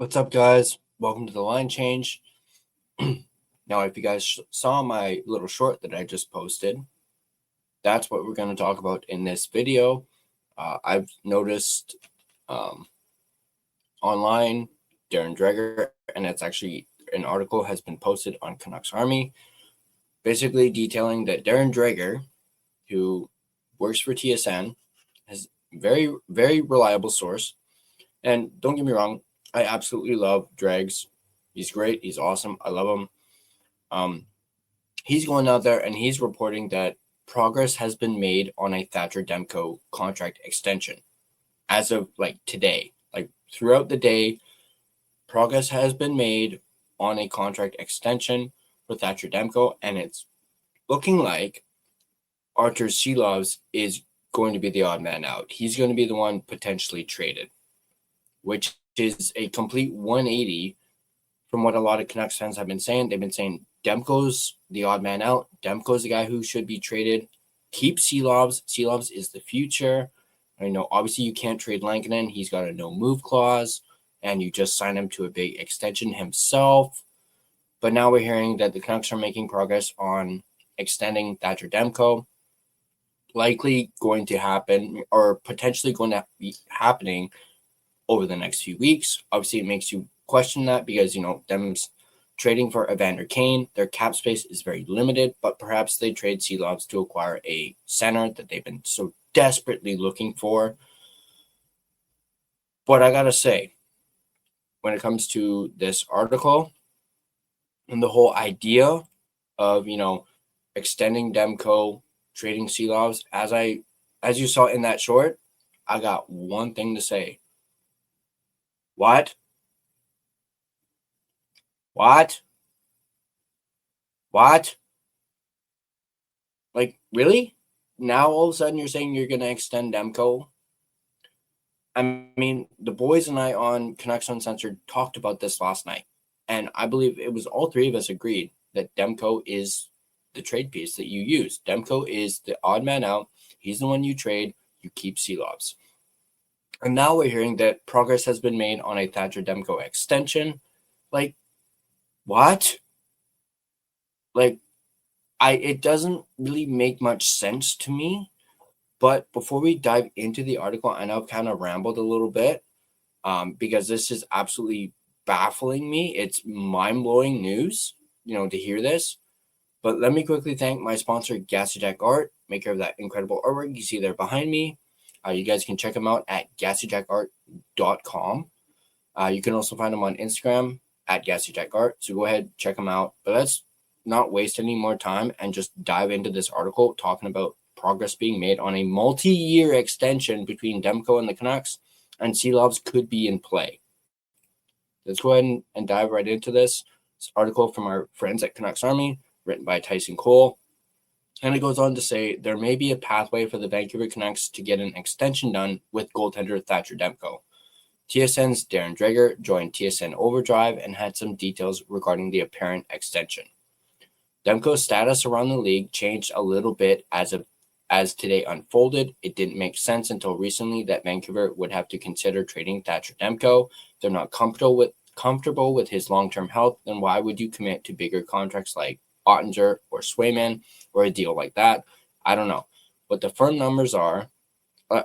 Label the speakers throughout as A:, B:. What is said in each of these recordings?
A: What's up, guys? Welcome to the line change. Now, if you guys saw my little short that I just posted, that's what we're going to talk about in this video. I've noticed online, Darren Dreger, and it's actually an article has been posted on Canucks Army, basically detailing that Darren Dreger, who works for TSN, is very, very reliable source. And don't get me wrong, I absolutely love Dregs. He's great. He's awesome. I love him. He's going out there and he's reporting that progress has been made on a Thatcher Demko contract extension as of today. Throughout the day, progress has been made on a contract extension for Thatcher Demko, and it's looking like Arturs Silovs is going to be the odd man out. He's going to be the one potentially traded, which is a complete 180 from what a lot of Canucks fans have been saying. They've been saying Demko's the odd man out. Demko's the guy who should be traded. Keep Silovs. Silovs is the future. I know, obviously, you can't trade Lankinen. He's got a no-move clause, and you just sign him to a big extension himself. But now we're hearing that the Canucks are making progress on extending Thatcher Demko. Likely going to happen, or potentially going to be happening over the next few weeks. Obviously, it makes you question that because, them's trading for Evander Kane. Their cap space is very limited, but perhaps they trade Silovs to acquire a center that they've been so desperately looking for. But I got to say, when it comes to this article and the whole idea of, extending Demko, trading Silovs, as you saw in that short, I got one thing to say. What? Really? Now all of a sudden you're saying you're going to extend Demko? I mean, the boys and I on Canucks Uncensored talked about this last night, and I believe it was all three of us agreed that Demko is the trade piece that you use. Demko is the odd man out. He's the one you trade. You keep Silovs. And now we're hearing that progress has been made on a Thatcher Demko extension. What? It doesn't really make much sense to me. But before we dive into the article, I know I've kind of rambled a little bit because this is absolutely baffling me. It's mind-blowing news, to hear this. But let me quickly thank my sponsor, Gassy Jack Art, maker of that incredible artwork you see there behind me. You guys can check them out at GassyJackArt.com. You can also find them on Instagram at Gassy Jack Art. So go ahead, check them out. But let's not waste any more time and just dive into this article talking about progress being made on a multi-year extension between Demko and the Canucks, and Silovs could be in play. Let's go ahead and dive right into this. This article from our friends at Canucks Army, written by Tyson Cole. And it goes on to say, there may be a pathway for the Vancouver Canucks to get an extension done with goaltender Thatcher Demko. TSN's Darren Dreger joined TSN Overdrive and had some details regarding the apparent extension. Demko's status around the league changed a little bit as today unfolded. It didn't make sense until recently that Vancouver would have to consider trading Thatcher Demko. They're not comfortable with his long-term health, then why would you commit to bigger contracts like Oettinger or Swayman or a deal like that? I don't know what the firm numbers are, I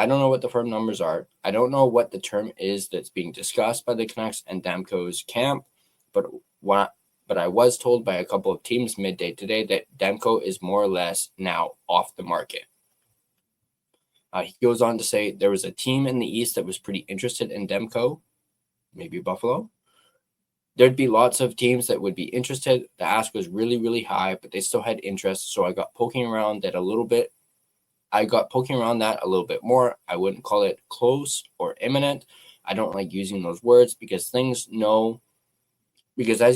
A: don't know what the firm numbers are. I don't know what the term is that's being discussed by the Canucks and Demko's camp, but I was told by a couple of teams midday today that Demko is more or less now off the market. He goes on to say there was a team in the East that was pretty interested in Demko, maybe Buffalo. There'd be lots of teams that would be interested. The ask was really, really high, but they still had interest. So I got poking around that a little bit. I got poking around that a little bit more. I wouldn't call it close or imminent. I don't like using those words because as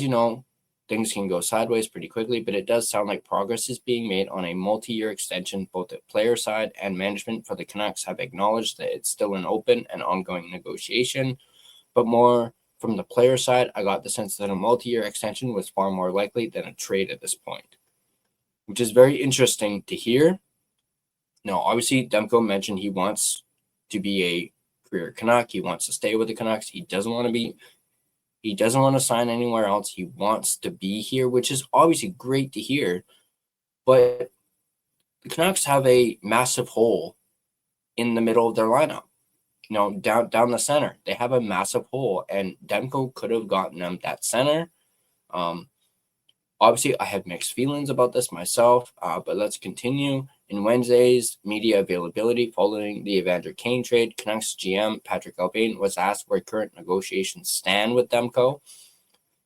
A: you know, things can go sideways pretty quickly, but it does sound like progress is being made on a multi-year extension. Both the player side and management for the Canucks have acknowledged that it's still an open and ongoing negotiation, but more from the player side, I got the sense that a multi-year extension was far more likely than a trade at this point, which is very interesting to hear. Now, obviously, Demko mentioned he wants to be a career Canuck. He wants to stay with the Canucks. He doesn't want to be He doesn't want to sign anywhere else. He wants to be here, which is obviously great to hear. But the Canucks have a massive hole in the middle of their lineup. Down the center, they have a massive hole, and Demko could have gotten them that center. Obviously, I have mixed feelings about this myself, but let's continue. In Wednesday's media availability following the Evander Kane trade, Canucks GM Patrick Allvin was asked where current negotiations stand with Demko.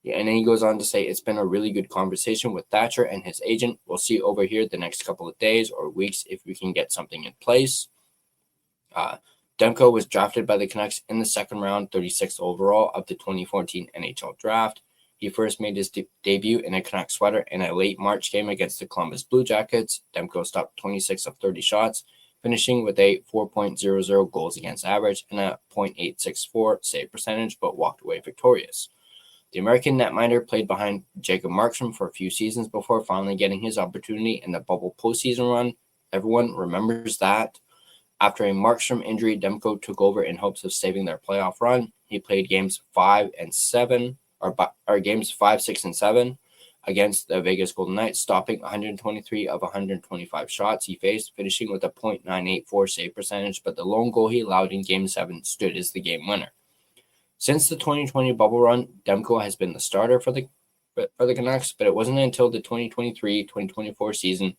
A: And then he goes on to say, it's been a really good conversation with Thatcher and his agent. We'll see over here the next couple of days or weeks if we can get something in place. Demko was drafted by the Canucks in the second round, 36th overall of the 2014 NHL draft. He first made his debut in a Canucks sweater in a late March game against the Columbus Blue Jackets. Demko stopped 26 of 30 shots, finishing with a 4.00 goals against average and a .864 save percentage, but walked away victorious. The American netminder played behind Jacob Markstrom for a few seasons before finally getting his opportunity in the bubble postseason run. Everyone remembers that. After a Markstrom injury, Demko took over in hopes of saving their playoff run. He played games 5 and 7, or games 5, 6, and 7 against the Vegas Golden Knights, stopping 123 of 125 shots he faced, finishing with a .984 save percentage, but the lone goal he allowed in Game 7 stood as the game winner. Since the 2020 bubble run, Demko has been the starter for the Canucks, but it wasn't until the 2023-2024 season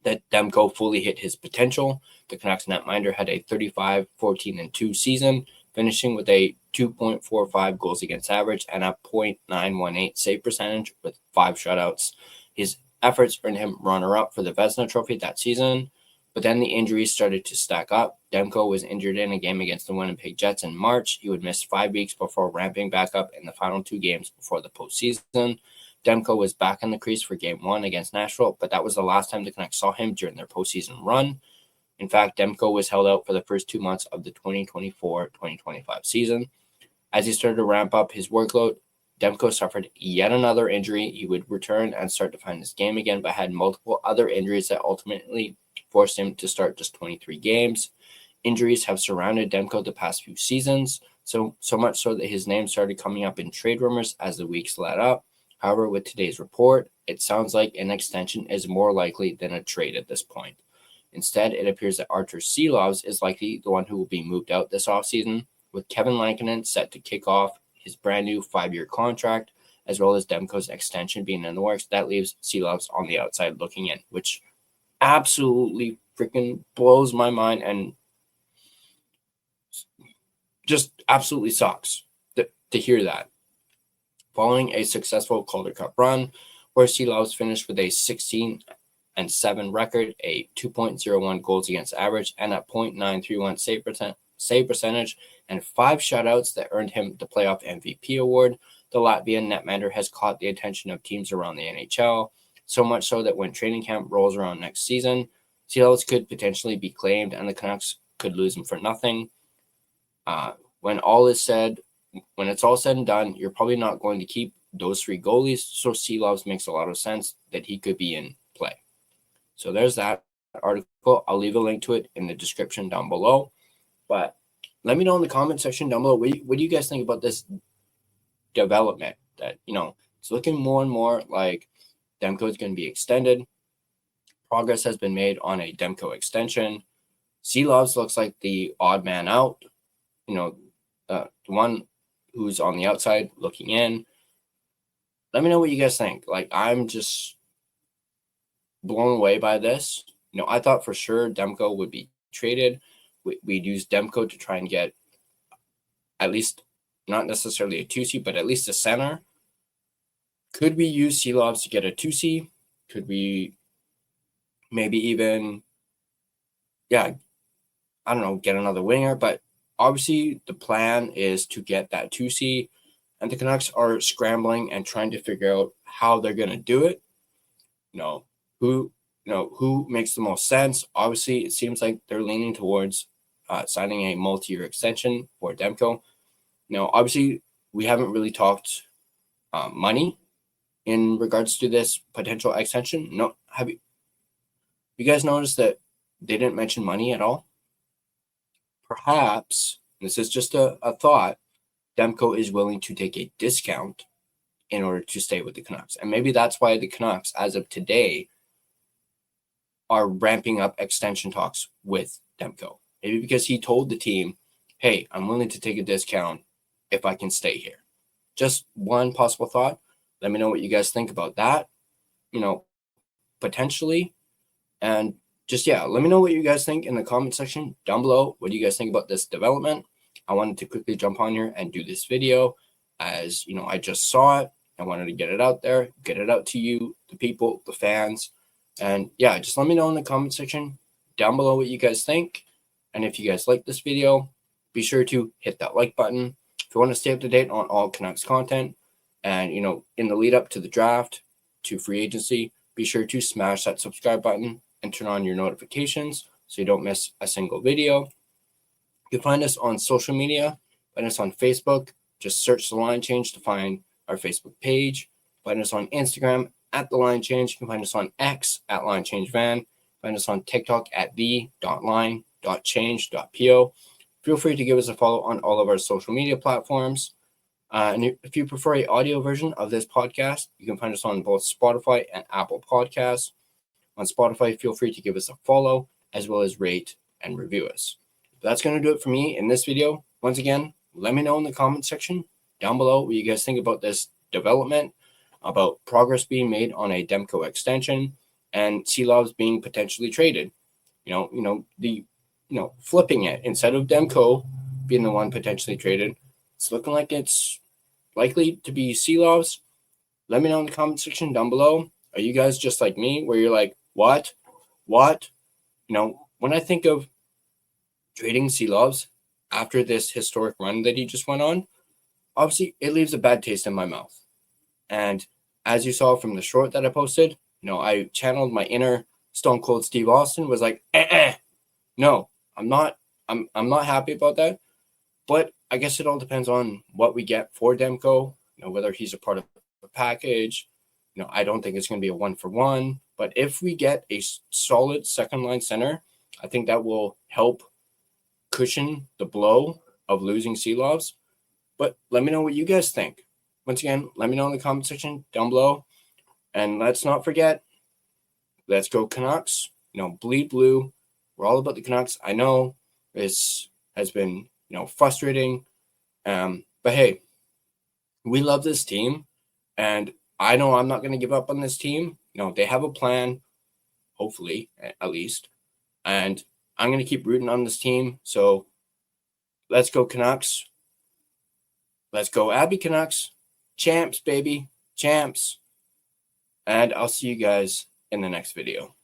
A: that Demko fully hit his potential. The Canucks netminder had a 35-14-2 season, finishing with a 2.45 goals against average and a .918 save percentage with 5 shutouts. His efforts earned him runner-up for the Vezina Trophy that season, but then the injuries started to stack up. Demko was injured in a game against the Winnipeg Jets in March. He would miss 5 weeks before ramping back up in the final 2 games before the postseason. Demko was back in the crease for Game 1 against Nashville, but that was the last time the Canucks saw him during their postseason run. In fact, Demko was held out for the first 2 months of the 2024-2025 season. As he started to ramp up his workload, Demko suffered yet another injury. He would return and start to find his game again, but had multiple other injuries that ultimately forced him to start just 23 games. Injuries have surrounded Demko the past few seasons, so much so that his name started coming up in trade rumors as the weeks led up. However, with today's report, it sounds like an extension is more likely than a trade at this point. Instead, it appears that Arturs Silovs is likely the one who will be moved out this offseason, with Kevin Lankinen set to kick off his brand new 5-year contract, as well as Demko's extension being in the works. That leaves Silovs on the outside looking in, which absolutely freaking blows my mind and just absolutely sucks to hear that. Following a successful Calder Cup run, where Silovs finished with a 16-7 record, a 2.01 goals against average, and a .931 save percentage, and 5 shutouts that earned him the playoff MVP award, the Latvian netminder has caught the attention of teams around the NHL, so much so that when training camp rolls around next season, Silovs could potentially be claimed and the Canucks could lose him for nothing. When it's all said and done, you're probably not going to keep those 3 goalies, so Silovs makes a lot of sense that he could be in play. So there's that article. I'll leave a link to it in the description down below. But let me know in the comment section down below, what do you guys think about this development? That, it's looking more and more like Demko is going to be extended. Progress has been made on a Demko extension. Silovs looks like the odd man out, the one who's on the outside looking in. Let me know what you guys think. I'm just blown away by this. I thought for sure Demko would be traded. We'd use Demko to try and get at least, not necessarily a 2C, but at least a center. Could we use Silovs to get a 2C? Could we maybe even, get another winger? But obviously the plan is to get that 2C, and the Canucks are scrambling and trying to figure out how they're going to do it. Who makes the most sense? Obviously, it seems like they're leaning towards signing a multi-year extension for Demko. Obviously, we haven't really talked money in regards to this potential extension. No, have you guys noticed that they didn't mention money at all? Perhaps, this is just a thought, Demko is willing to take a discount in order to stay with the Canucks. And maybe that's why the Canucks, as of today, are ramping up extension talks with Demko. Maybe because he told the team, hey, I'm willing to take a discount if I can stay here. Just one possible thought. Let me know what you guys think about that, potentially. And just, let me know what you guys think in the comment section down below. What do you guys think about this development? I wanted to quickly jump on here and do this video as, I just saw it. I wanted to get it out there, get it out to you, the people, the fans. And just let me know in the comment section down below what you guys think. And if you guys like this video, be sure to hit that like button. If you want to stay up to date on all Canucks content and, in the lead up to the draft, to free agency, be sure to smash that subscribe button and turn on your notifications so you don't miss a single video. You can find us on social media. Find us on Facebook. Just search The Line Change to find our Facebook page. Find us on Instagram at The Line Change. You can find us on X at Line Change Van. Find us on TikTok at the.line.change.po. Feel free to give us a follow on all of our social media platforms. And if you prefer an audio version of this podcast, you can find us on both Spotify and Apple Podcasts. On Spotify, feel free to give us a follow as well as rate and review us. But that's going to do it for me in this video. Once again, let me know in the comment section down below what you guys think about this development, about progress being made on a Demko extension, and Silovs being potentially traded. Flipping it, instead of Demko being the one potentially traded, it's looking like it's likely to be Silovs. Let me know in the comment section down below. Are you guys just like me, where you're like, what? When I think of trading Silovs after this historic run that he just went on, obviously it leaves a bad taste in my mouth. And as you saw from the short that I posted, I channeled my inner Stone Cold Steve Austin, was like, no, I'm not happy about that. But I guess it all depends on what we get for Demko, whether he's a part of the package. I don't think it's going to be a 1-for-1. But if we get a solid second line center, I think that will help cushion the blow of losing Silovs. But let me know what you guys think. Once again, let me know in the comment section down below. And let's not forget, let's go Canucks. Bleed blue. We're all about the Canucks. I know this has been, frustrating. But hey, we love this team. And I know I'm not going to give up on this team. They have a plan, hopefully, at least. And I'm going to keep rooting on this team. So let's go Canucks. Let's go Abby Canucks. Champs, baby. Champs. And I'll see you guys in the next video.